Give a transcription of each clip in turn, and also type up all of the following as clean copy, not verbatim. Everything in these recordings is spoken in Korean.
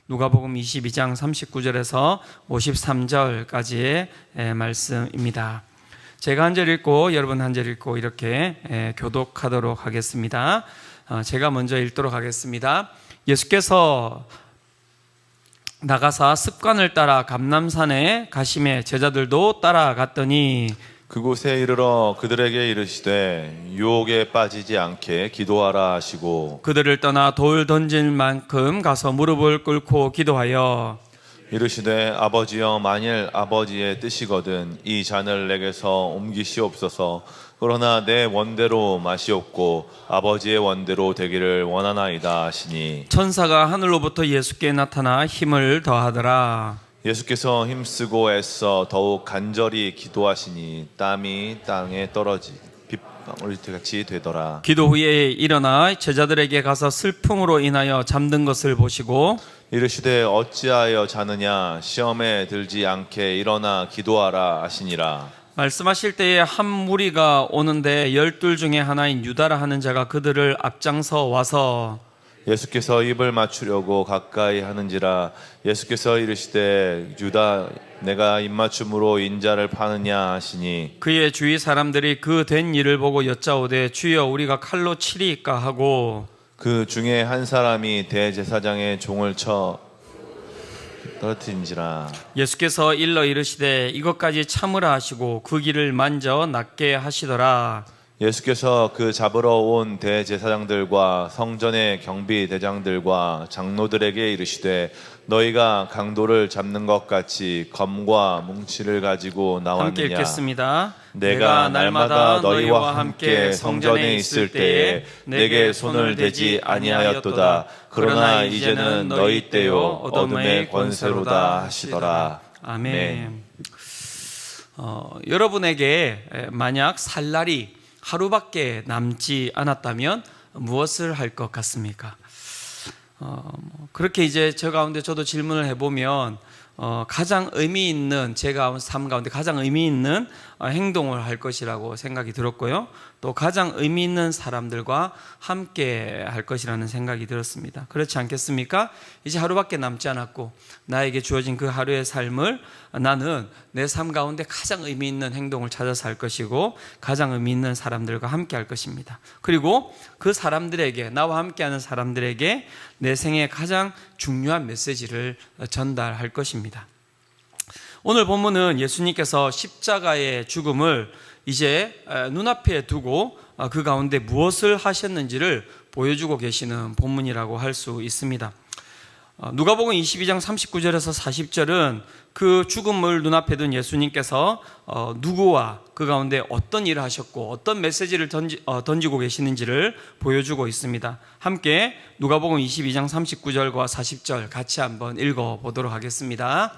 누가복음 22장 39절에서 53절까지의 말씀입니다. 제가 한 절 읽고 여러분 한 절 읽고 이렇게 교독하도록 하겠습니다. 제가 먼저 읽도록 하겠습니다. 예수께서 나가사 습관을 따라 감람산에 가시매 제자들도 따라갔더니 그곳에 이르러 그들에게 이르시되 유혹에 빠지지 않게 기도하라 하시고 그들을 떠나 돌 던질 만큼 가서 무릎을 꿇고 기도하여 이르시되 아버지여 만일 아버지의 뜻이거든 이 잔을 내게서 옮기시옵소서. 그러나 내 원대로 마시옵고 아버지의 원대로 되기를 원하나이다 하시니 천사가 하늘로부터 예수께 나타나 힘을 더하더라. 예수께서 힘쓰고 애써 더욱 간절히 기도하시니 땀이 땅에 떨어지 빗방울 같이 되더라. 기도 후에 일어나 제자들에게 가서 슬픔으로 인하여 잠든 것을 보시고 이르시되 어찌하여 자느냐 시험에 들지 않게 일어나 기도하라 하시니라. 말씀하실 때에 한 무리가 오는데 12 중에 하나인 유다라 하는 자가 그들을 앞장서 와서 예수께서 입을 맞추려고 가까이 하는지라. 예수께서 이르시되 유다 내가 입맞춤으로 인자를 파느냐 하시니 그의 주위 사람들이 그 된 일을 보고 여짜오되 주여 우리가 칼로 치리이까 하고 그 중에 한 사람이 대제사장의 종을 쳐 떨어뜨린지라. 예수께서 일러 이르시되 이것까지 참으라 하시고 그 길을 만져 낫게 하시더라. 예수께서 그 잡으러 온 대제사장들과 성전의 경비대장들과 장로들에게 이르시되 너희가 강도를 잡는 것 같이 검과 뭉치를 가지고 나왔느냐. 함께 읽겠습니다. 내가 날마다 너희와 함께 성전에 있을 때에 내게 손을 대지 아니하였도다. 그러나 이제는 너희 때요 어둠의 권세로다 하시더라. 아멘. 여러분에게 만약 살 날이 하루밖에 남지 않았다면 무엇을 할 것 같습니까? 그렇게 이제 저 가운데 저도 질문을 해보면 가장 의미 있는 제 삶 가운데 가장 의미 있는 행동을 할 것이라고 생각이 들었고요. 또 가장 의미 있는 사람들과 함께 할 것이라는 생각이 들었습니다. 그렇지 않겠습니까? 이제 하루밖에 남지 않았고 나에게 주어진 그 하루의 삶을 나는 내 삶 가운데 가장 의미 있는 행동을 찾아서 할 것이고 가장 의미 있는 사람들과 함께 할 것입니다. 그리고 그 사람들에게 나와 함께하는 사람들에게 내 생에 가장 중요한 메시지를 전달할 것입니다. 오늘 본문은 예수님께서 십자가의 죽음을 이제 눈앞에 두고 그 가운데 무엇을 하셨는지를 보여주고 계시는 본문이라고 할 수 있습니다. 누가복음 22장 39절에서 40절은 그 죽음을 눈앞에 둔 예수님께서 누구와 그 가운데 어떤 일을 하셨고 어떤 메시지를 던지고 계시는지를 보여주고 있습니다. 함께 누가복음 22장 39절과 40절 같이 한번 읽어보도록 하겠습니다.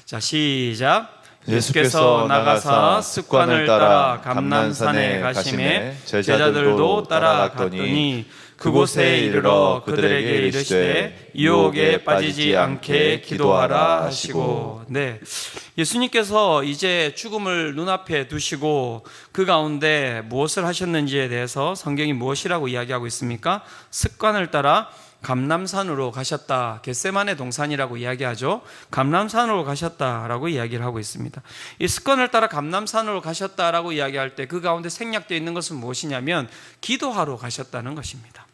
자, 시작. 예수께서 나가사 습관을 따라 감람산에 가시매 제자들도 따라갔더니 그곳에 이르러 그들에게 이르시되 유혹에 빠지지 않게 기도하라 하시고. 네, 예수님께서 이제 죽음을 눈앞에 두시고 그 가운데 무엇을 하셨는지에 대해서 성경이 무엇이라고 이야기하고 있습니까? 습관을 따라 감람산으로 가셨다. 겟세마네 동산이라고 이야기하죠. 감람산으로 가셨다라고 이야기를 하고 있습니다. 이 습관을 따라 감람산으로 가셨다라고 이야기할 때 그 가운데 생략되어 있는 것은 무엇이냐면 기도하러 가셨다는 것입니다.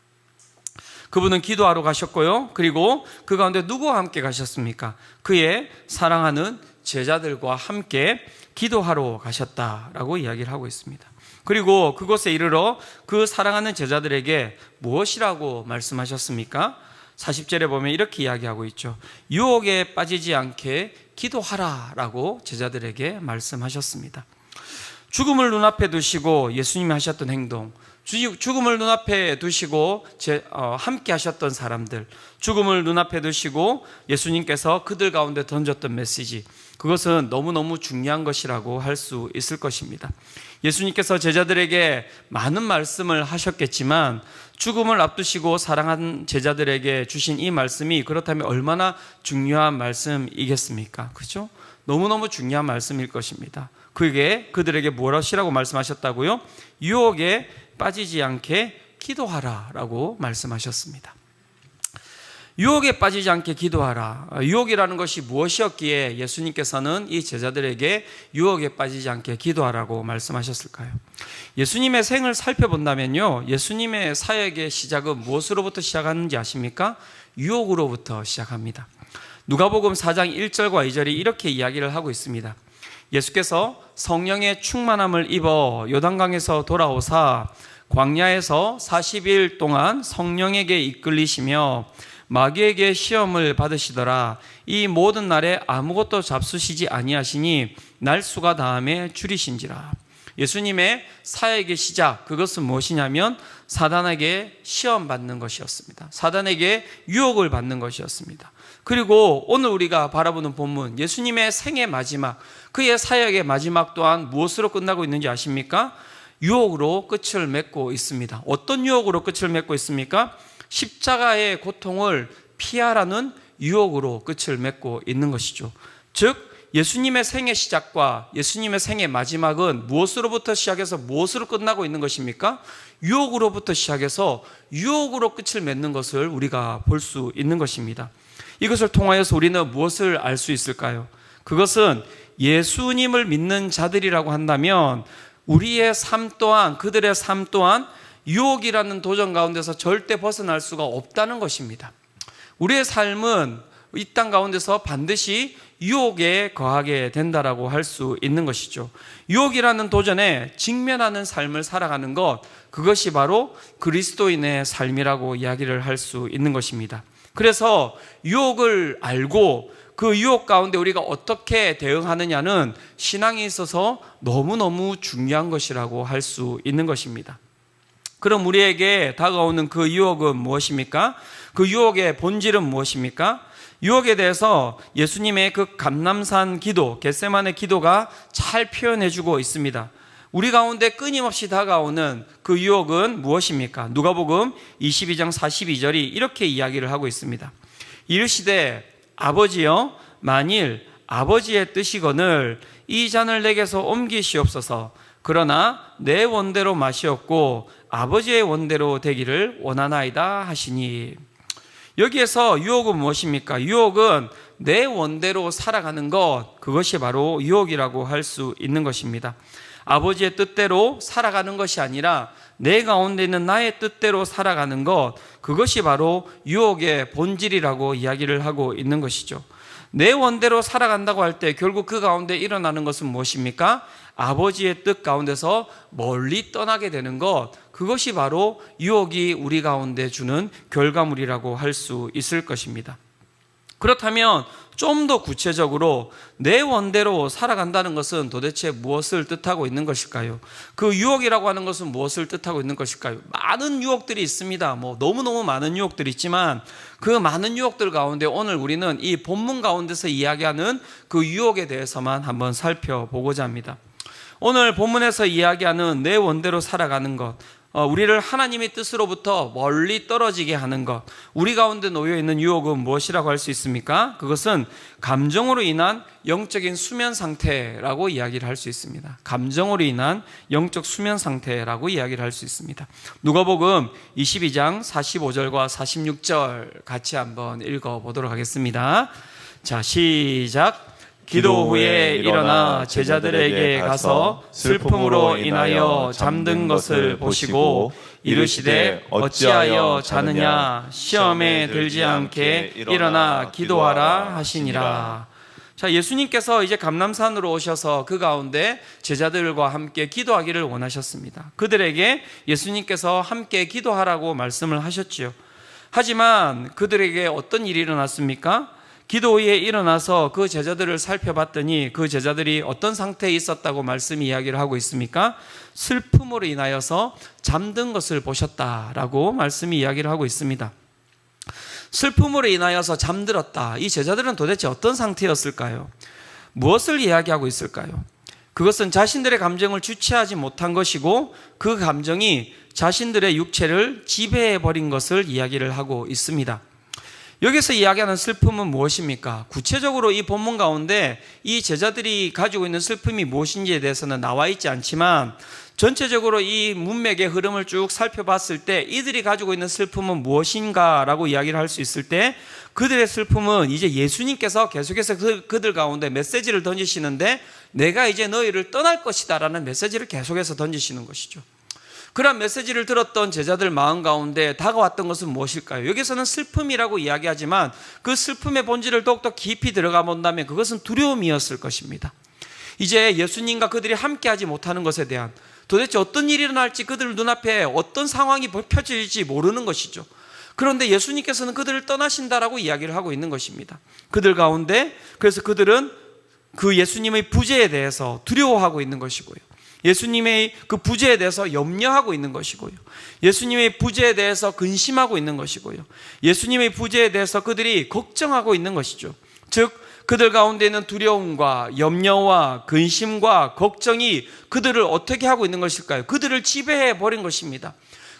그분은 기도하러 가셨고요. 그리고 그 가운데 누구와 함께 가셨습니까? 그의 사랑하는 제자들과 함께 기도하러 가셨다라고 이야기를 하고 있습니다. 그리고 그곳에 이르러 그 사랑하는 제자들에게 무엇이라고 말씀하셨습니까? 40절에 보면 이렇게 이야기하고 있죠. 유혹에 빠지지 않게 기도하라 라고 제자들에게 말씀하셨습니다. 죽음을 눈앞에 두시고 예수님이 하셨던 행동, 죽음을 눈앞에 두시고 함께 하셨던 사람들, 죽음을 눈앞에 두시고 예수님께서 그들 가운데 던졌던 메시지, 그것은 너무너무 중요한 것이라고 할 수 있을 것입니다. 예수님께서 제자들에게 많은 말씀을 하셨겠지만 죽음을 앞두시고 사랑하는 제자들에게 주신 이 말씀이 그렇다면 얼마나 중요한 말씀이겠습니까? 그렇죠? 너무너무 중요한 말씀일 것입니다. 그게 그들에게 무엇이라고 말씀하셨다고요? 유혹에 빠지지 않게 기도하라 라고 말씀하셨습니다. 유혹에 빠지지 않게 기도하라. 유혹이라는 것이 무엇이었기에 예수님께서는 이 제자들에게 유혹에 빠지지 않게 기도하라고 말씀하셨을까요? 예수님의 생을 살펴본다면요, 예수님의 사역의 시작은 무엇으로부터 시작하는지 아십니까? 유혹으로부터 시작합니다. 누가복음 4장 1절과 2절이 이렇게 이야기를 하고 있습니다. 예수께서 성령의 충만함을 입어 요단강에서 돌아오사 광야에서 40일 동안 성령에게 이끌리시며 마귀에게 시험을 받으시더라. 이 모든 날에 아무것도 잡수시지 아니하시니 날수가 다함에 줄이신지라. 예수님의 사역의 시작, 그것은 무엇이냐면 사단에게 시험받는 것이었습니다. 사단에게 유혹을 받는 것이었습니다. 그리고 오늘 우리가 바라보는 본문, 예수님의 생의 마지막, 그의 사역의 마지막 또한 무엇으로 끝나고 있는지 아십니까? 유혹으로 끝을 맺고 있습니다. 어떤 유혹으로 끝을 맺고 있습니까? 십자가의 고통을 피하라는 유혹으로 끝을 맺고 있는 것이죠. 즉 예수님의 생의 시작과 예수님의 생의 마지막은 무엇으로부터 시작해서 무엇으로 끝나고 있는 것입니까? 유혹으로부터 시작해서 유혹으로 끝을 맺는 것을 우리가 볼 수 있는 것입니다. 이것을 통하여서 우리는 무엇을 알 수 있을까요? 그것은 예수님을 믿는 자들이라고 한다면 우리의 삶 또한, 그들의 삶 또한 유혹이라는 도전 가운데서 절대 벗어날 수가 없다는 것입니다. 우리의 삶은 이 땅 가운데서 반드시 유혹에 거하게 된다라고 할 수 있는 것이죠. 유혹이라는 도전에 직면하는 삶을 살아가는 것, 그것이 바로 그리스도인의 삶이라고 이야기를 할 수 있는 것입니다. 그래서 유혹을 알고 그 유혹 가운데 우리가 어떻게 대응하느냐는 신앙에 있어서 너무너무 중요한 것이라고 할 수 있는 것입니다. 그럼 우리에게 다가오는 그 유혹은 무엇입니까? 그 유혹의 본질은 무엇입니까? 유혹에 대해서 예수님의 그 감람산 기도, 겟세마네 기도가 잘 표현해주고 있습니다. 우리 가운데 끊임없이 다가오는 그 유혹은 무엇입니까? 누가복음 22장 42절이 이렇게 이야기를 하고 있습니다. 이르시되 아버지여, 만일 아버지의 뜻이거늘 이 잔을 내게서 옮기시옵소서. 그러나 내 원대로 마시옵고 아버지의 원대로 되기를 원하나이다 하시니. 여기에서 유혹은 무엇입니까? 유혹은 내 원대로 살아가는 것, 그것이 바로 유혹이라고 할 수 있는 것입니다. 아버지의 뜻대로 살아가는 것이 아니라 내 가운데 있는 나의 뜻대로 살아가는 것, 그것이 바로 유혹의 본질이라고 이야기를 하고 있는 것이죠. 내 원대로 살아간다고 할 때 결국 그 가운데 일어나는 것은 무엇입니까? 아버지의 뜻 가운데서 멀리 떠나게 되는 것, 그것이 바로 유혹이 우리 가운데 주는 결과물이라고 할 수 있을 것입니다. 그렇다면 좀 더 구체적으로 내 원대로 살아간다는 것은 도대체 무엇을 뜻하고 있는 것일까요? 그 유혹이라고 하는 것은 무엇을 뜻하고 있는 것일까요? 많은 유혹들이 있습니다. 너무너무 많은 유혹들이 있지만 그 많은 유혹들 가운데 오늘 우리는 이 본문 가운데서 이야기하는 그 유혹에 대해서만 한번 살펴보고자 합니다. 오늘 본문에서 이야기하는 내 원대로 살아가는 것, 우리를 하나님의 뜻으로부터 멀리 떨어지게 하는 것, 우리 가운데 놓여 있는 유혹은 무엇이라고 할 수 있습니까? 그것은 감정으로 인한 영적인 수면 상태라고 이야기를 할 수 있습니다. 감정으로 인한 영적 수면 상태라고 이야기를 할 수 있습니다. 누가복음 22장 45절과 46절 같이 한번 읽어보도록 하겠습니다. 자, 시작. 기도 후에 일어나 제자들에게 가서 슬픔으로 인하여 잠든 것을 보시고 이르시되 어찌하여 자느냐, 시험에 들지 않게 일어나 기도하라 하시니라. 자, 예수님께서 이제 감람산으로 오셔서 그 가운데 제자들과 함께 기도하기를 원하셨습니다. 그들에게 예수님께서 함께 기도하라고 말씀을 하셨지요. 하지만 그들에게 어떤 일이 일어났습니까? 기도 후에 일어나서 그 제자들을 살펴봤더니 그 제자들이 어떤 상태에 있었다고 말씀이 이야기를 하고 있습니까? 슬픔으로 인하여서 잠든 것을 보셨다라고 말씀이 이야기를 하고 있습니다. 슬픔으로 인하여서 잠들었다. 이 제자들은 도대체 어떤 상태였을까요? 무엇을 이야기하고 있을까요? 그것은 자신들의 감정을 주체하지 못한 것이고 그 감정이 자신들의 육체를 지배해버린 것을 이야기를 하고 있습니다. 여기서 이야기하는 슬픔은 무엇입니까? 구체적으로 이 본문 가운데 이 제자들이 가지고 있는 슬픔이 무엇인지에 대해서는 나와 있지 않지만 전체적으로 이 문맥의 흐름을 쭉 살펴봤을 때 이들이 가지고 있는 슬픔은 무엇인가라고 이야기를 할 수 있을 때 그들의 슬픔은 이제 예수님께서 계속해서 그들 가운데 메시지를 던지시는데 내가 이제 너희를 떠날 것이다 라는 메시지를 계속해서 던지시는 것이죠. 그런 메시지를 들었던 제자들 마음 가운데 다가왔던 것은 무엇일까요? 여기서는 슬픔이라고 이야기하지만 그 슬픔의 본질을 더욱더 깊이 들어가 본다면 그것은 두려움이었을 것입니다. 이제 예수님과 그들이 함께하지 못하는 것에 대한 도대체 어떤 일이 일어날지 그들 눈앞에 어떤 상황이 펼쳐질지 모르는 것이죠. 그런데 예수님께서는 그들을 떠나신다라고 이야기를 하고 있는 것입니다. 그들 가운데 그래서 그들은 그 예수님의 부재에 대해서 두려워하고 있는 것이고요. 예수님의 그 부재에 대해서 염려하고 있는 것이고요. 예수님의 부재에 대해서 근심하고 있는 것이고요. 예수님의 부재에 대해서 그들이 걱정하고 있는 것이죠. 즉 그들 가운데 있는 두려움과 염려와 근심과 걱정이 그들을 어떻게 하고 있는 것일까요? 그들을 지배해 버린 것입니다.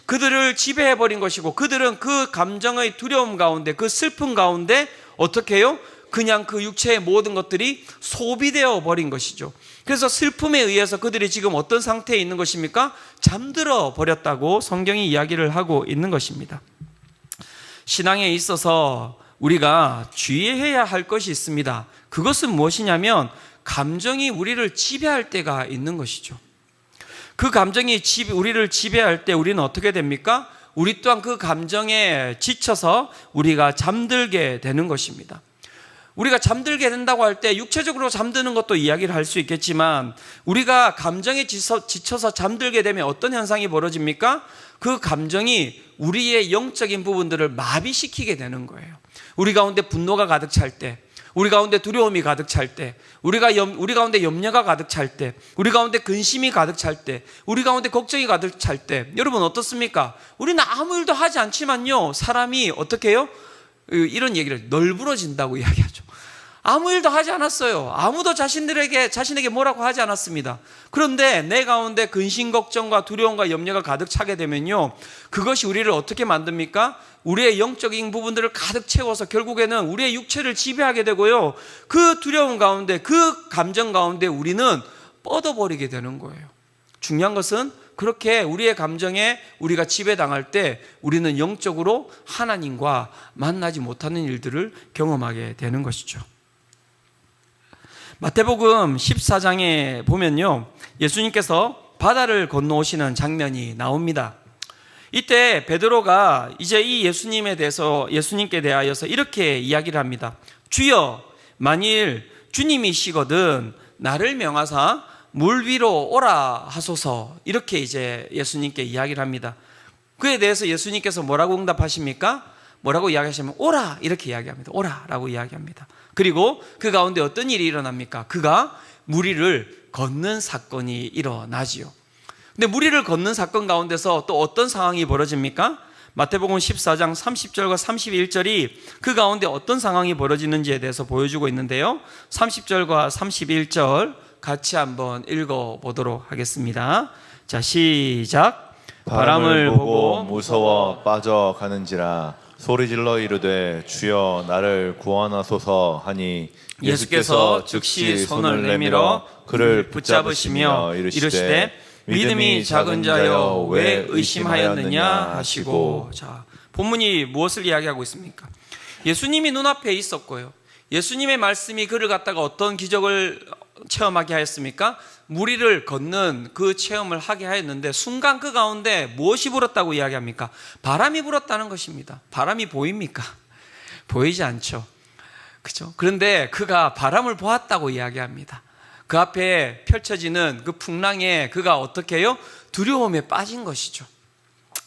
그들을 지배해 버린 것이고 그들은 그 감정의 두려움 가운데 그 슬픔 가운데 어떻게 해요? 그냥 그 육체의 모든 것들이 소비되어 버린 것이죠. 그래서 슬픔에 의해서 그들이 지금 어떤 상태에 있는 것입니까? 잠들어 버렸다고 성경이 이야기를 하고 있는 것입니다. 신앙에 있어서 우리가 주의해야 할 것이 있습니다. 그것은 무엇이냐면 감정이 우리를 지배할 때가 있는 것이죠. 그 감정이 우리를 지배할 때 우리는 어떻게 됩니까? 우리 또한 그 감정에 지쳐서 우리가 잠들게 되는 것입니다. 우리가 잠들게 된다고 할 때 육체적으로 잠드는 것도 이야기를 할 수 있겠지만 우리가 감정에 지쳐서 잠들게 되면 어떤 현상이 벌어집니까? 그 감정이 우리의 영적인 부분들을 마비시키게 되는 거예요. 우리 가운데 분노가 가득 찰 때, 우리 가운데 두려움이 가득 찰 때, 우리 가운데 염려가 가득 찰 때, 우리 가운데 근심이 가득 찰 때, 우리 가운데 걱정이 가득 찰 때, 여러분 어떻습니까? 우리는 아무 일도 하지 않지만요, 사람이 어떻게 해요? 이런 얘기를 널브러진다고 이야기하죠. 아무 일도 하지 않았어요. 아무도 자신에게 뭐라고 하지 않았습니다. 그런데 내 가운데 근심, 걱정과 두려움과 염려가 가득 차게 되면요, 그것이 우리를 어떻게 만듭니까? 우리의 영적인 부분들을 가득 채워서 결국에는 우리의 육체를 지배하게 되고요, 그 두려움 가운데, 그 감정 가운데 우리는 뻗어버리게 되는 거예요. 중요한 것은 그렇게 우리의 감정에 우리가 지배당할 때 우리는 영적으로 하나님과 만나지 못하는 일들을 경험하게 되는 것이죠. 마태복음 14장에 보면요, 예수님께서 바다를 건너오시는 장면이 나옵니다. 이때 베드로가 이제 이 예수님께 대하여서 이렇게 이야기를 합니다. 주여, 만일 주님이시거든 나를 명하사 물 위로 오라 하소서. 이렇게 이제 예수님께 이야기를 합니다. 그에 대해서 예수님께서 뭐라고 응답하십니까? 뭐라고 이야기하시면 오라, 이렇게 이야기합니다. 오라라고 이야기합니다. 그리고 그 가운데 어떤 일이 일어납니까? 그가 무리를 걷는 사건이 일어나지요. 근데 무리를 걷는 사건 가운데서 또 어떤 상황이 벌어집니까? 마태복음 14장 30절과 31절이 그 가운데 어떤 상황이 벌어지는지에 대해서 보여주고 있는데요, 30절과 31절 같이 한번 읽어보도록 하겠습니다. 자, 시작. 바람을 보고 무서워 빠져가는지라 소리질러 이르되 주여 나를 구원하소서 하니 예수께서 즉시 손을 내밀어 그를 붙잡으시며 이르시되 믿음이 작은 자여 왜 의심하였느냐 하시고. 자, 본문이 무엇을 이야기하고 있습니까? 예수님이 눈앞에 있었고요, 예수님의 말씀이 그를 갖다가 어떤 기적을 체험하게 하였습니까? 무리를 걷는 그 체험을 하게 하였는데 순간 그 가운데 무엇이 불었다고 이야기합니까? 바람이 불었다는 것입니다. 바람이 보입니까? 보이지 않죠. 그렇죠? 그런데 그가 바람을 보았다고 이야기합니다. 그 앞에 펼쳐지는 그 풍랑에 그가 어떻게 해요? 두려움에 빠진 것이죠.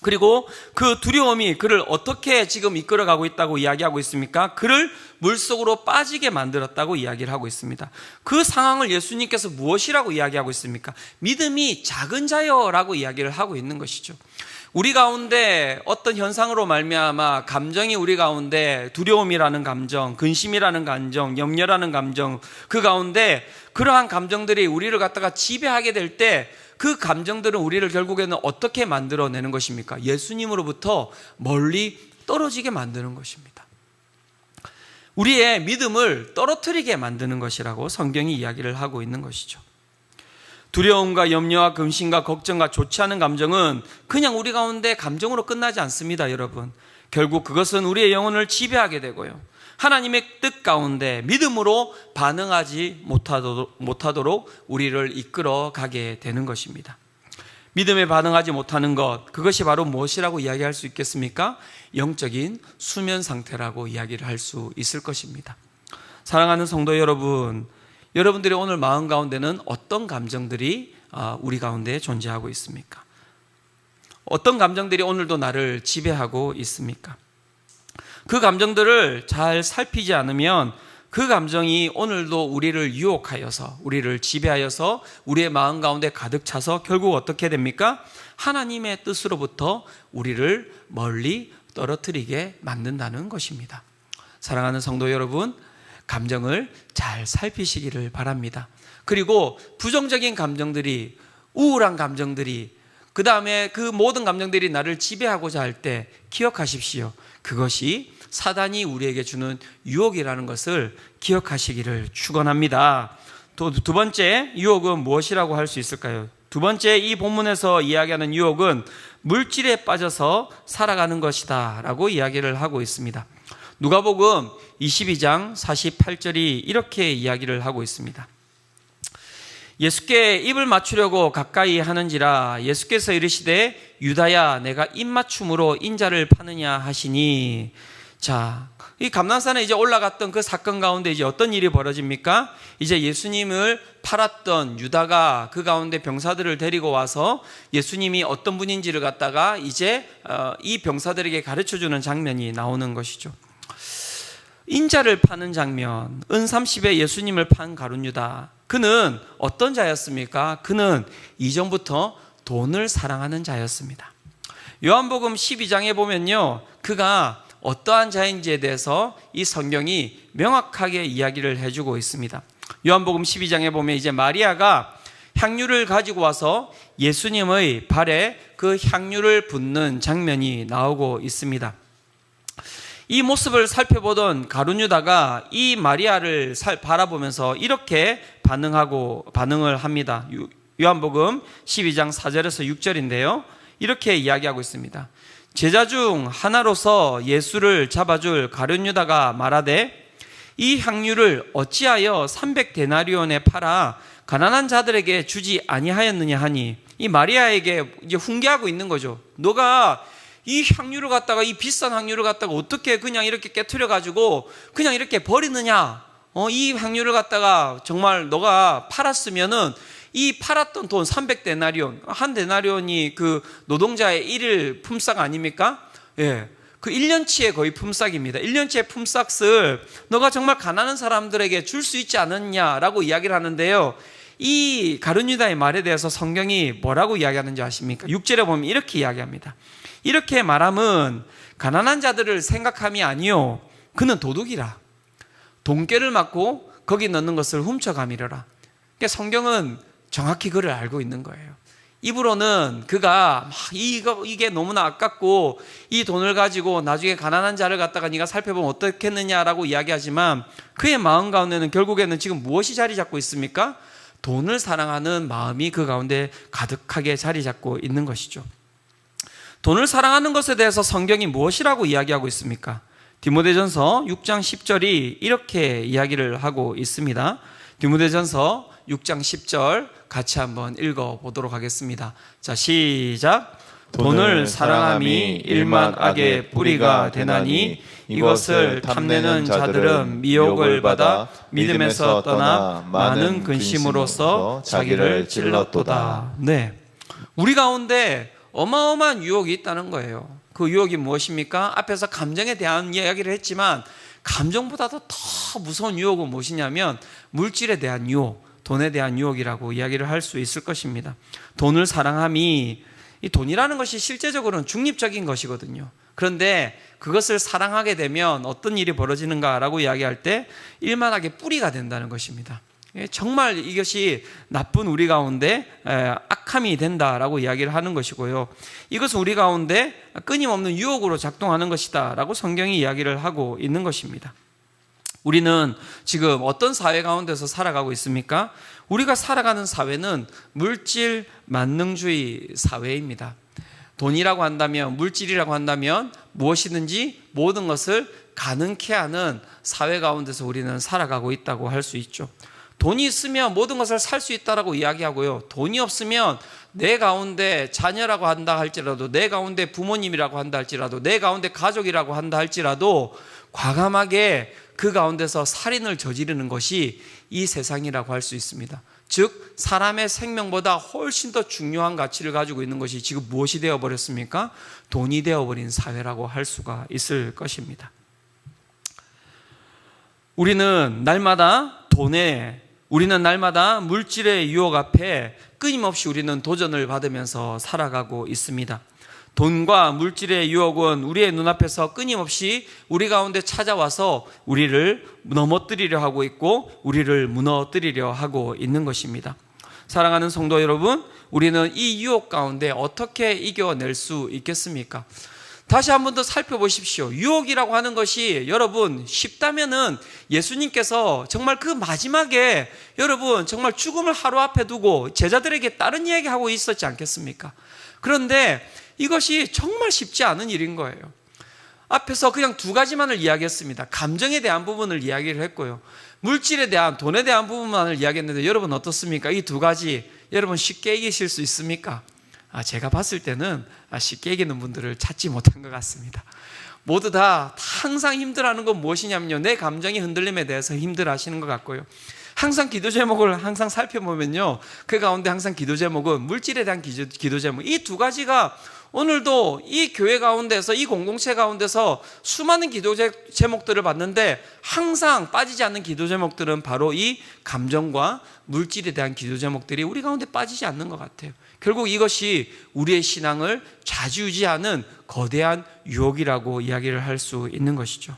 그리고 그 두려움이 그를 어떻게 지금 이끌어가고 있다고 이야기하고 있습니까? 그를 물속으로 빠지게 만들었다고 이야기를 하고 있습니다. 그 상황을 예수님께서 무엇이라고 이야기하고 있습니까? 믿음이 작은 자여라고 이야기를 하고 있는 것이죠. 우리 가운데 어떤 현상으로 말미암아 감정이 우리 가운데 두려움이라는 감정, 근심이라는 감정, 염려라는 감정, 그 가운데 그러한 감정들이 우리를 갖다가 지배하게 될 때 그 감정들은 우리를 결국에는 어떻게 만들어내는 것입니까? 예수님으로부터 멀리 떨어지게 만드는 것입니다. 우리의 믿음을 떨어뜨리게 만드는 것이라고 성경이 이야기를 하고 있는 것이죠. 두려움과 염려와 근심과 걱정과 좋지 않은 감정은 그냥 우리 가운데 감정으로 끝나지 않습니다, 여러분. 결국 그것은 우리의 영혼을 지배하게 되고요, 하나님의 뜻 가운데 믿음으로 반응하지 못하도록 우리를 이끌어 가게 되는 것입니다. 믿음에 반응하지 못하는 것, 그것이 바로 무엇이라고 이야기할 수 있겠습니까? 영적인 수면 상태라고 이야기를 할 수 있을 것입니다. 사랑하는 성도 여러분, 여러분들의 오늘 마음 가운데는 어떤 감정들이 우리 가운데 존재하고 있습니까? 어떤 감정들이 오늘도 나를 지배하고 있습니까? 그 감정들을 잘 살피지 않으면 그 감정이 오늘도 우리를 유혹하여서, 우리를 지배하여서 우리의 마음 가운데 가득 차서 결국 어떻게 됩니까? 하나님의 뜻으로부터 우리를 멀리 떨어뜨리게 만든다는 것입니다. 사랑하는 성도 여러분, 감정을 잘 살피시기를 바랍니다. 그리고 부정적인 감정들이, 우울한 감정들이, 그 다음에 그 모든 감정들이 나를 지배하고자 할 때 기억하십시오. 그것이 사단이 우리에게 주는 유혹이라는 것을 기억하시기를 축원합니다. 또 두 번째 유혹은 무엇이라고 할 수 있을까요? 두 번째, 이 본문에서 이야기하는 유혹은 물질에 빠져서 살아가는 것이다 라고 이야기를 하고 있습니다. 누가복음 22장 48절이 이렇게 이야기를 하고 있습니다. 예수께 입을 맞추려고 가까이 하는지라 예수께서 이르시되 유다야 내가 입맞춤으로 인자를 파느냐 하시니. 자, 이 감난산에 이제 올라갔던 그 사건 가운데 이제 어떤 일이 벌어집니까? 이제 예수님을 팔았던 유다가 그 가운데 병사들을 데리고 와서 예수님이 어떤 분인지를 갖다가 이제 이 병사들에게 가르쳐주는 장면이 나오는 것이죠. 인자를 파는 장면, 은 30에 예수님을 판 가룟 유다, 그는 어떤 자였습니까? 그는 이전부터 돈을 사랑하는 자였습니다. 요한복음 12장에 보면요, 그가 어떠한 자인지에 대해서 이 성경이 명확하게 이야기를 해주고 있습니다. 요한복음 12장에 보면 이제 마리아가 향유를 가지고 와서 예수님의 발에 그 향유를 붓는 장면이 나오고 있습니다. 이 모습을 살펴보던 가룟 유다가 이 마리아를 바라보면서 이렇게 반응을 합니다. 요한복음 12장 4절에서 6절인데요. 이렇게 이야기하고 있습니다. 제자 중 하나로서 예수를 잡아줄 가룟 유다가 말하되 이 향유를 어찌하여 300데나리온에 팔아 가난한 자들에게 주지 아니하였느냐 하니, 이 마리아에게 이제 훈계하고 있는 거죠. 너가 이 향유를 갖다가, 이 비싼 향유를 갖다가 어떻게 그냥 이렇게 깨트려 가지고 그냥 이렇게 버리느냐? 이 향유를 갖다가 정말 너가 팔았으면은 이 팔았던 돈 300데나리온, 한 데나리온이 그 노동자의 일일 품삯 아닙니까? 예. 그 1년치의 거의 품삯입니다. 1년치의 품삯을 너가 정말 가난한 사람들에게 줄 수 있지 않았냐라고 이야기를 하는데요. 이 가룟 유다의 말에 대해서 성경이 뭐라고 이야기하는지 아십니까? 6절에 보면 이렇게 이야기합니다. 이렇게 말함은 가난한 자들을 생각함이 아니요 그는 도둑이라. 돈꾀를 맞고 거기 넣는 것을 훔쳐가미려라. 그러니까 성경은 정확히 그를 알고 있는 거예요. 입으로는 그가 이게 너무나 아깝고 이 돈을 가지고 나중에 가난한 자를 갖다가 네가 살펴보면 어떻겠느냐라고 이야기하지만 그의 마음 가운데는 결국에는 지금 무엇이 자리 잡고 있습니까? 돈을 사랑하는 마음이 그 가운데 가득하게 자리 잡고 있는 것이죠. 돈을 사랑하는 것에 대해서 성경이 무엇이라고 이야기하고 있습니까? 디모데전서 6장 10절이 이렇게 이야기를 하고 있습니다. 디모데전서 6장 10절 같이 한번 읽어보도록 하겠습니다. 자, 시작. 돈을 사랑함이 일만 악의 뿌리가 되나니 이것을 탐내는 자들은 미혹을 받아 믿음에서 떠나 많은 근심으로써 자기를 찔렀도다. 네, 우리 가운데 어마어마한 유혹이 있다는 거예요. 그 유혹이 무엇입니까? 앞에서 감정에 대한 이야기를 했지만 감정보다도 더 무서운 유혹은 무엇이냐면 물질에 대한 유혹, 돈에 대한 유혹이라고 이야기를 할 수 있을 것입니다. 돈을 사랑함이, 이 돈이라는 것이 실제적으로는 중립적인 것이거든요. 그런데 그것을 사랑하게 되면 어떤 일이 벌어지는가라고 이야기할 때 일만하게 뿌리가 된다는 것입니다. 정말 이것이 나쁜 우리 가운데 악함이 된다라고 이야기를 하는 것이고요. 이것은 우리 가운데 끊임없는 유혹으로 작동하는 것이다 라고 성경이 이야기를 하고 있는 것입니다. 우리는 지금 어떤 사회 가운데서 살아가고 있습니까? 우리가 살아가는 사회는 물질 만능주의 사회입니다. 돈이라고 한다면, 물질이라고 한다면 무엇이든지 모든 것을 가능케 하는 사회 가운데서 우리는 살아가고 있다고 할 수 있죠. 돈이 있으면 모든 것을 살 수 있다라고 이야기하고요. 돈이 없으면 내 가운데 자녀라고 한다 할지라도, 내 가운데 부모님이라고 한다 할지라도, 내 가운데 가족이라고 한다 할지라도 과감하게 그 가운데서 살인을 저지르는 것이 이 세상이라고 할 수 있습니다. 즉 사람의 생명보다 훨씬 더 중요한 가치를 가지고 있는 것이 지금 무엇이 되어버렸습니까? 돈이 되어버린 사회라고 할 수가 있을 것입니다. 우리는 날마다 물질의 유혹 앞에 끊임없이 우리는 도전을 받으면서 살아가고 있습니다. 돈과 물질의 유혹은 우리의 눈앞에서 끊임없이 우리 가운데 찾아와서 우리를 넘어뜨리려 하고 있고 우리를 무너뜨리려 하고 있는 것입니다. 사랑하는 성도 여러분, 우리는 이 유혹 가운데 어떻게 이겨낼 수 있겠습니까? 다시 한 번 더 살펴보십시오. 유혹이라고 하는 것이 여러분 쉽다면은 예수님께서 정말 그 마지막에 여러분 정말 죽음을 하루 앞에 두고 제자들에게 다른 이야기하고 있었지 않겠습니까? 그런데 이것이 정말 쉽지 않은 일인 거예요. 앞에서 그냥 두 가지만을 이야기했습니다. 감정에 대한 부분을 이야기를 했고요. 물질에 대한, 돈에 대한 부분만을 이야기했는데 여러분 어떻습니까? 이 두 가지 여러분 쉽게 이기실 수 있습니까? 제가 봤을 때는 쉽게 이기는 분들을 찾지 못한 것 같습니다. 모두 다 항상 힘들어하는 건 무엇이냐면요, 내 감정의 흔들림에 대해서 힘들어하시는 것 같고요. 항상 기도 제목을 항상 살펴보면요, 그 가운데 항상 기도 제목은 물질에 대한 기도 제목, 이 두 가지가 오늘도 이 교회 가운데서, 이 공동체 가운데서 수많은 기도 제목들을 봤는데 항상 빠지지 않는 기도 제목들은 바로 이 감정과 물질에 대한 기도 제목들이 우리 가운데 빠지지 않는 것 같아요. 결국 이것이 우리의 신앙을 좌지우지하는 거대한 유혹이라고 이야기를 할 수 있는 것이죠.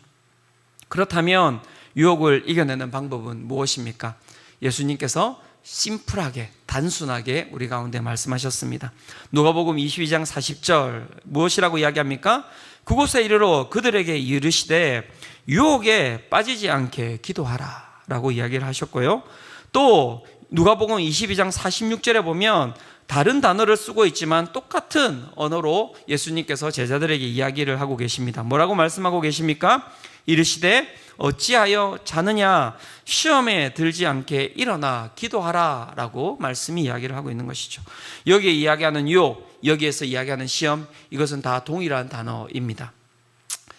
그렇다면 유혹을 이겨내는 방법은 무엇입니까? 예수님께서 심플하게, 단순하게 우리 가운데 말씀하셨습니다. 누가복음 22장 40절 무엇이라고 이야기합니까? 그곳에 이르러 그들에게 이르시되 유혹에 빠지지 않게 기도하라 라고 이야기를 하셨고요. 또 누가복음 22장 46절에 보면 다른 단어를 쓰고 있지만 똑같은 언어로 예수님께서 제자들에게 이야기를 하고 계십니다. 뭐라고 말씀하고 계십니까? 이르시되 어찌하여 자느냐, 시험에 들지 않게 일어나 기도하라 라고 말씀이 이야기를 하고 있는 것이죠. 여기에 이야기하는 유혹, 여기에서 이야기하는 시험, 이것은 다 동일한 단어입니다.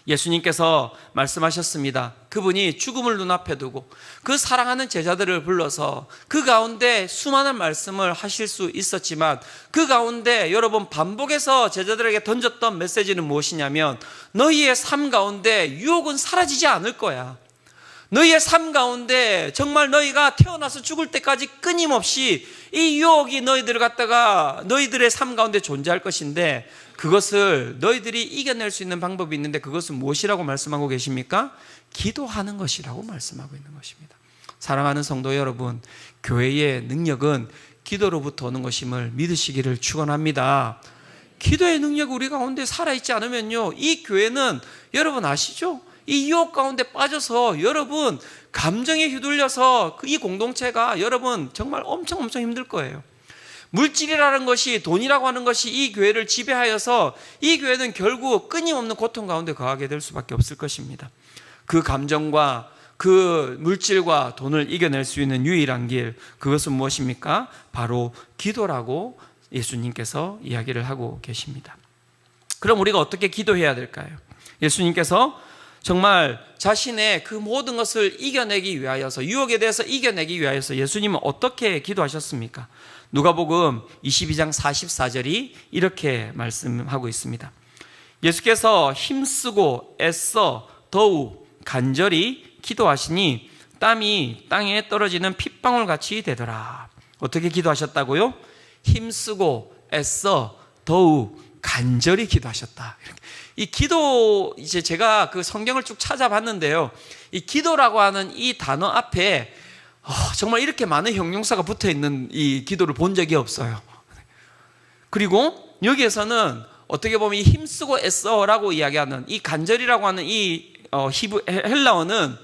예수님께서 말씀하셨습니다. 그분이 죽음을 눈앞에 두고 그 사랑하는 제자들을 불러서 그 가운데 수많은 말씀을 하실 수 있었지만 그 가운데 여러분 반복해서 제자들에게 던졌던 메시지는 무엇이냐면 너희의 삶 가운데 유혹은 사라지지 않을 거야. 너희의 삶 가운데 정말 너희가 태어나서 죽을 때까지 끊임없이 이 유혹이 너희들을 갖다가 너희들의 삶 가운데 존재할 것인데 그것을 너희들이 이겨낼 수 있는 방법이 있는데 그것은 무엇이라고 말씀하고 계십니까? 기도하는 것이라고 말씀하고 있는 것입니다. 사랑하는 성도 여러분, 교회의 능력은 기도로부터 오는 것임을 믿으시기를 축원합니다. 기도의 능력이 우리 가운데 살아있지 않으면요, 이 교회는 여러분 아시죠? 이 유혹 가운데 빠져서 여러분 감정에 휘둘려서 이 공동체가 여러분 정말 엄청 힘들 거예요. 물질이라는 것이, 돈이라고 하는 것이 이 교회를 지배하여서 이 교회는 결국 끊임없는 고통 가운데 거하게 될 수밖에 없을 것입니다. 그 감정과 그 물질과 돈을 이겨낼 수 있는 유일한 길, 그것은 무엇입니까? 바로 기도라고 예수님께서 이야기를 하고 계십니다. 그럼 우리가 어떻게 기도해야 될까요? 예수님께서 정말 자신의 그 모든 것을 이겨내기 위하여서, 유혹에 대해서 이겨내기 위하여서 예수님은 어떻게 기도하셨습니까? 누가복음 22장 44절이 이렇게 말씀하고 있습니다. 예수께서 힘쓰고 애써 더욱 간절히 기도하시니 땀이 땅에 떨어지는 핏방울같이 되더라. 어떻게 기도하셨다고요? 힘쓰고 애써 더욱 간절히 기도하셨다. 이 기도, 이제 제가 그 성경을 쭉 찾아봤는데요, 이 기도라고 하는 이 단어 앞에 정말 이렇게 많은 형용사가 붙어 있는 이 기도를 본 적이 없어요. 그리고 여기에서는 어떻게 보면 이 힘쓰고 애써라고 이야기하는 이 간절이라고 하는 이 헬라어는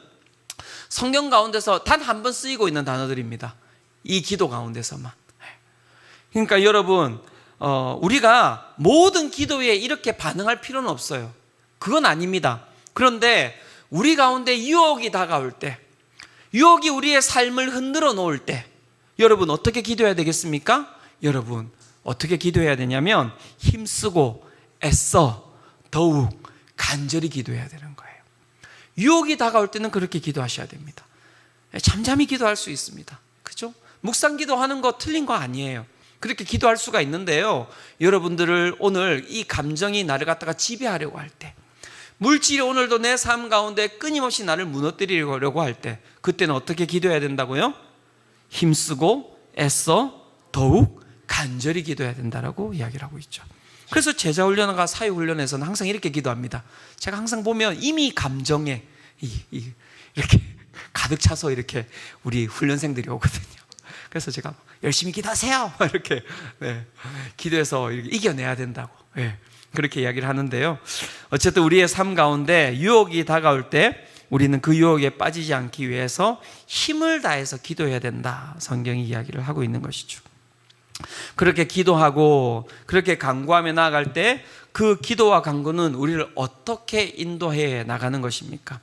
성경 가운데서 단 한 번 쓰이고 있는 단어들입니다. 이 기도 가운데서만. 그러니까 여러분, 우리가 모든 기도에 이렇게 반응할 필요는 없어요. 그건 아닙니다. 그런데 우리 가운데 유혹이 다가올 때, 유혹이 우리의 삶을 흔들어 놓을 때, 여러분 어떻게 기도해야 되겠습니까? 여러분 어떻게 기도해야 되냐면 힘쓰고 애써 더욱 간절히 기도해야 되는 거예요. 유혹이 다가올 때는 그렇게 기도하셔야 됩니다. 잠잠히 기도할 수 있습니다. 그죠? 묵상 기도하는 거 틀린 거 아니에요. 그렇게 기도할 수가 있는데요, 여러분들을 오늘 이 감정이 나를 갖다가 지배하려고 할 때, 물질이 오늘도 내 삶 가운데 끊임없이 나를 무너뜨리려고 할 때, 그때는 어떻게 기도해야 된다고요? 힘쓰고 애써 더욱 간절히 기도해야 된다라고 이야기를 하고 있죠. 그래서 제자훈련과 사회훈련에서는 항상 이렇게 기도합니다. 제가 항상 보면 이미 감정에 이렇게 가득 차서 이렇게 우리 훈련생들이 오거든요. 그래서 제가 열심히 기도하세요 이렇게 기도해서 이렇게 이겨내야 된다고 그렇게 이야기를 하는데요, 어쨌든 우리의 삶 가운데 유혹이 다가올 때 우리는 그 유혹에 빠지지 않기 위해서 힘을 다해서 기도해야 된다, 성경이 이야기를 하고 있는 것이죠. 그렇게 기도하고 그렇게 간구하며 나아갈 때 그 기도와 간구는 우리를 어떻게 인도해 나가는 것입니까?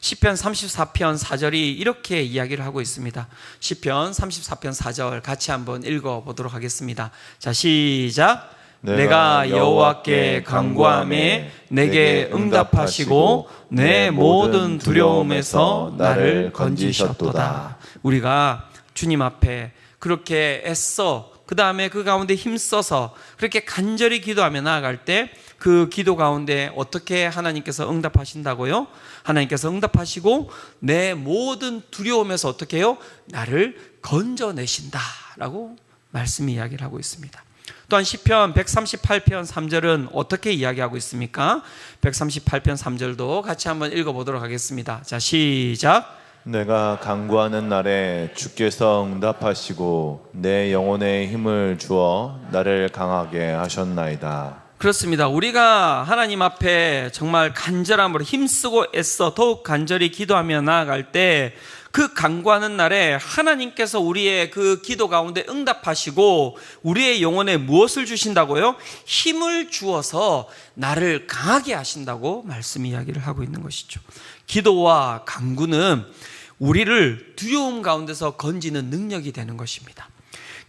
시편 34편 4절이 이렇게 이야기를 하고 있습니다. 시편 34편 4절 같이 한번 읽어보도록 하겠습니다. 자, 시작. 내가 여호와께 간구하매 내게 응답하시고 내 모든 두려움에서 나를 건지셨도다. 우리가 주님 앞에 그렇게 애써, 그 다음에 그 가운데 힘써서 그렇게 간절히 기도하며 나아갈 때 그 기도 가운데 어떻게 하나님께서 응답하신다고요? 하나님께서 응답하시고 내 모든 두려움에서 어떻게 해요? 나를 건져내신다라고 말씀이 이야기를 하고 있습니다. 또한 시편 138편 3절은 어떻게 이야기하고 있습니까? 138편 3절도 같이 한번 읽어보도록 하겠습니다. 자, 시작. 내가 간구하는 날에 주께서 응답하시고 내 영혼에 힘을 주어 나를 강하게 하셨나이다. 그렇습니다. 우리가 하나님 앞에 정말 간절함으로 힘쓰고 애써 더욱 간절히 기도하며 나아갈 때 그 간구하는 날에 하나님께서 우리의 그 기도 가운데 응답하시고 우리의 영혼에 무엇을 주신다고요? 힘을 주어서 나를 강하게 하신다고 말씀 이야기를 하고 있는 것이죠. 기도와 간구는 우리를 두려움 가운데서 건지는 능력이 되는 것입니다.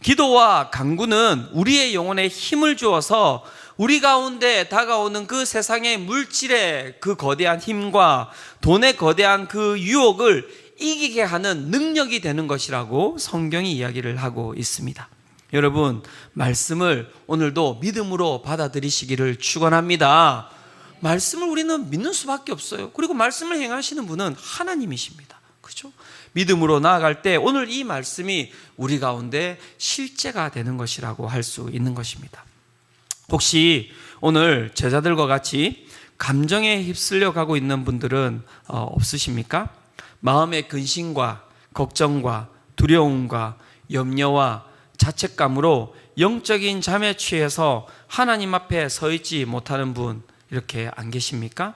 기도와 간구는 우리의 영혼에 힘을 주어서 우리 가운데 다가오는 그 세상의 물질의 그 거대한 힘과 돈의 거대한 그 유혹을 이기게 하는 능력이 되는 것이라고 성경이 이야기를 하고 있습니다. 여러분, 말씀을 오늘도 믿음으로 받아들이시기를 축원합니다. 말씀을 우리는 믿는 수밖에 없어요. 그리고 말씀을 행하시는 분은 하나님이십니다. 그렇죠? 믿음으로 나아갈 때 오늘 이 말씀이 우리 가운데 실제가 되는 것이라고 할 수 있는 것입니다. 혹시 오늘 제자들과 같이 감정에 휩쓸려 가고 있는 분들은 없으십니까? 마음의 근심과 걱정과 두려움과 염려와 자책감으로 영적인 잠에 취해서 하나님 앞에 서 있지 못하는 분 이렇게 안 계십니까?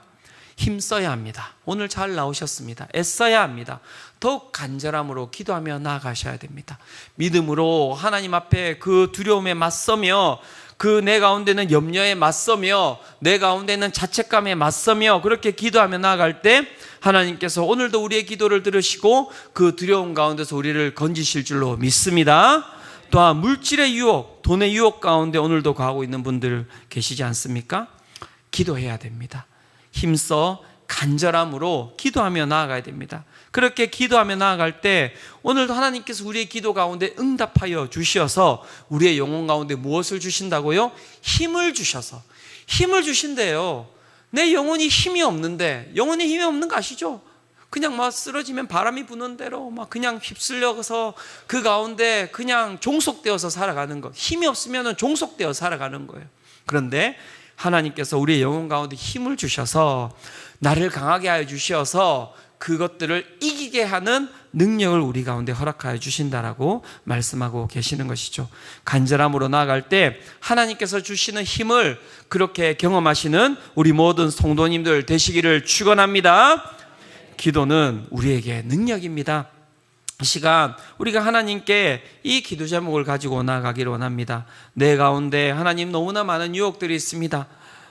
힘써야 합니다. 오늘 잘 나오셨습니다. 애써야 합니다. 더욱 간절함으로 기도하며 나아가셔야 됩니다. 믿음으로 하나님 앞에 그 두려움에 맞서며 그 내 가운데는 염려에 맞서며 내 가운데는 자책감에 맞서며 그렇게 기도하며 나아갈 때 하나님께서 오늘도 우리의 기도를 들으시고 그 두려움 가운데서 우리를 건지실 줄로 믿습니다. 또한 물질의 유혹, 돈의 유혹 가운데 오늘도 거하고 있는 분들 계시지 않습니까? 기도해야 됩니다. 힘써 간절함으로 기도하며 나아가야 됩니다. 그렇게 기도하며 나아갈 때 오늘도 하나님께서 우리의 기도 가운데 응답하여 주셔서 우리의 영혼 가운데 무엇을 주신다고요? 힘을 주셔서, 힘을 주신대요. 내 영혼이 힘이 없는데, 영혼에 힘이 없는 거 아시죠? 그냥 막 쓰러지면 바람이 부는 대로 막 그냥 휩쓸려서 그 가운데 그냥 종속되어서 살아가는 것, 힘이 없으면 종속되어 살아가는 거예요. 그런데 하나님께서 우리의 영혼 가운데 힘을 주셔서 나를 강하게 하여 주셔서 그것들을 이기게 하는 능력을 우리 가운데 허락하여 주신다라고 말씀하고 계시는 것이죠. 간절함으로 나아갈 때 하나님께서 주시는 힘을 그렇게 경험하시는 우리 모든 성도님들 되시기를 축원합니다. 기도는 우리에게 능력입니다. 이 시간 우리가 하나님께 이 기도 제목을 가지고 나아가기를 원합니다. 내 가운데 하나님 너무나 많은 유혹들이 있습니다.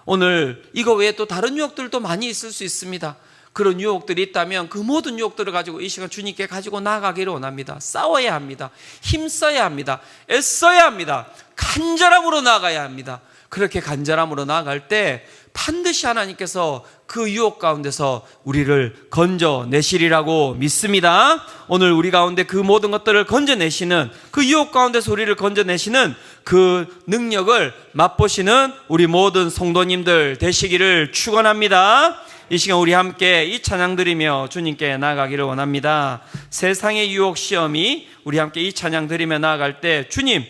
오늘 이거 외에 또 다른 유혹들도 많이 있을 수 있습니다. 그런 유혹들이 있다면 그 모든 유혹들을 가지고 이 시간 주님께 가지고 나아가기를 원합니다. 싸워야 합니다. 힘써야 합니다. 애써야 합니다. 간절함으로 나아가야 합니다. 그렇게 간절함으로 나아갈 때 반드시 하나님께서 그 유혹 가운데서 우리를 건져내시리라고 믿습니다. 오늘 우리 가운데 그 모든 것들을 건져내시는, 그 유혹 가운데서 우리를 건져내시는 그 능력을 맛보시는 우리 모든 성도님들 되시기를 축원합니다. 이 시간 우리 함께 이 찬양 드리며 주님께 나아가기를 원합니다. 세상의 유혹 시험이 우리 함께 이 찬양 드리며 나아갈 때 주님,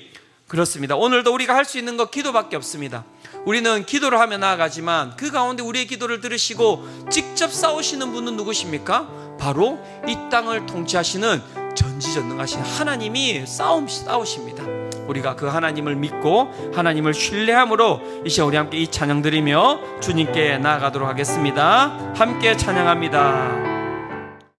그렇습니다. 오늘도 우리가 할 수 있는 것 기도밖에 없습니다. 우리는 기도를 하며 나아가지만 그 가운데 우리의 기도를 들으시고 직접 싸우시는 분은 누구십니까? 바로 이 땅을 통치하시는 전지전능하신 하나님이 싸우십니다. 우리가 그 하나님을 믿고 하나님을 신뢰함으로 이 시간 우리 함께 이 찬양 드리며 주님께 나아가도록 하겠습니다. 함께 찬양합니다.